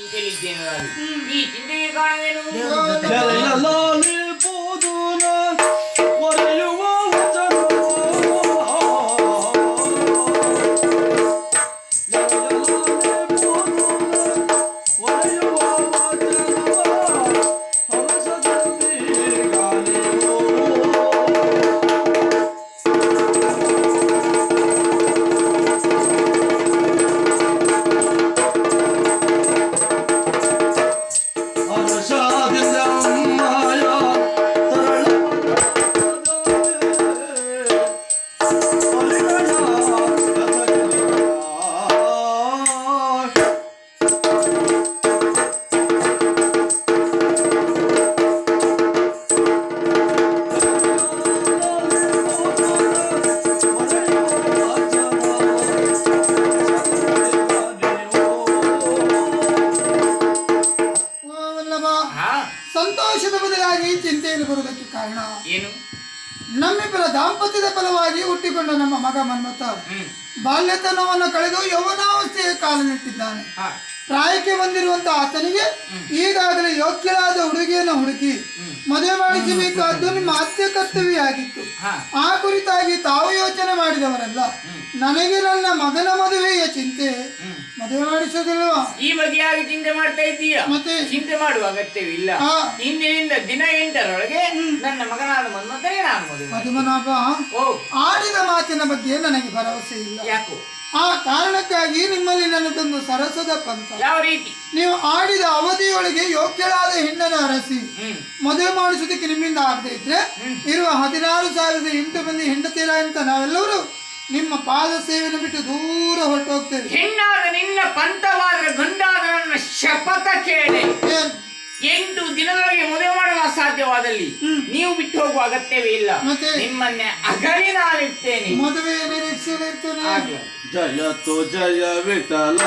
ಚಿಂತೆಯಲ್ಲಿದ್ದೇನೆ ನಾನು. ಈ ಚಿಂತೆಗೆ ಕಾರಣವೇನು? ಸಂತೋಷದ ಬದಲಾಗಿ ಚಿಂತೆಯಲ್ಲಿ ಬರುವುದಕ್ಕೆ ಕಾರಣ ಏನು? ನಮ್ಮಿಬ್ಬರ ದಾಂಪತ್ಯದ ಫಲವಾಗಿ ಹುಟ್ಟಿಕೊಂಡ ನಮ್ಮ ಮಗ ಮನ್ಮಥ ಬಾಲ್ಯತನವನ್ನು ಕಳೆದು ಯೌವನಾವಸ್ಥೆಯ ಕಾಲನಿಟ್ಟಿದ್ದಾನೆ. ಪ್ರಾಯಕ್ಕೆ ಬಂದಿರುವಂತ ಆತನಿಗೆ ಈಗಾಗಲೇ ಯೋಗ್ಯರಾದ ಹುಡುಗಿಯನ್ನು ಹುಡುಕಿ ಮದುವೆ ಮಾಡಿಸಬೇಕಾದ್ದು ನಿಮ್ಮ ಅತ್ಯ ಕರ್ತವ್ಯ ಆಗಿತ್ತು. ಆ ಕುರಿತಾಗಿ ತಾವು ಯೋಚನೆ ಮಾಡಿದವರಲ್ಲ. ನನಗೆ ನನ್ನ ಮಗನ ಮದುವೆಯ ಚಿಂತೆ, ಮದುವೆ ಮಾಡಿಸೋದಿಲ್ವಾ? ಈ ಬಗೆಯಾಗಿ ಚಿಂತೆ ಮಾಡ್ತಾ ಇದ್ದೀಯಾ? ಮತ್ತೆ ಚಿಂತೆ ಮಾಡುವ ಅಗತ್ಯವಿಲ್ಲ. ಇಂದಿನಿಂದ ದಿನ 8ರೊಳಗೆ ನನ್ನ ಮಗನಾದ ಮನ್ಮಥನೇ ನಾನು ಮದುವೆ. ಮಧುಮನಾಭ, ಆಡಿದ ಮಾತಿನ ಬಗ್ಗೆ ನನಗೆ ಭರವಸೆ ಇಲ್ಲ. ಯಾಕೋ? ಆ ಕಾರಣಕ್ಕಾಗಿ ನಿಮ್ಮಲ್ಲಿ ನನ್ನದೊಂದು ಸರಸದ ಪಂಥ. ಯಾವ ರೀತಿ? ನೀವು ಆಡಿದ ಅವಧಿಯೊಳಗೆ ಯೋಗ್ಯರಾದ ಹೆಣ್ಣನ್ನು ಅರಸಿ ಮದುವೆ ಮಾಡಿಸೋದಕ್ಕೆ ನಿಮ್ಮಿಂದ ಆಗದೆ ಇದ್ರೆ ಇರುವ 16,008 ಮಂದಿ ಹೆಂಡತಿಯರ ಅಂತ ನಾವೆಲ್ಲರೂ ನಿಮ್ಮ ಪಾದ ಸೇವೆಯನ್ನು ಬಿಟ್ಟು ದೂರ ಹೊರಟು ಹೋಗ್ತೇವೆ. ಹೆಣ್ಣಾದ ನಿನ್ನ ಪಂಥವಾದ ಗಂಡಾದ ನನ್ನ ಶಪಥ ಕೇಳಿ 8 ದಿನದೊಳಗೆ ಮದುವೆ ಮಾಡಲು ಅಸಾಧ್ಯವಾದಲ್ಲಿ ನೀವು ಬಿಟ್ಟು ಹೋಗುವ ಅಗತ್ಯವೇ ಇಲ್ಲ. ನಿಮ್ಮನ್ನೇ ಅಗಲಿ ನಾನಿರ್ತೇನೆ. ಮದುವೆ ನಿರೀಕ್ಷೆಯಲ್ಲಿರ್ತೇನೆ. ಜಯ ತೋ ಜಯ ವಿಠಲ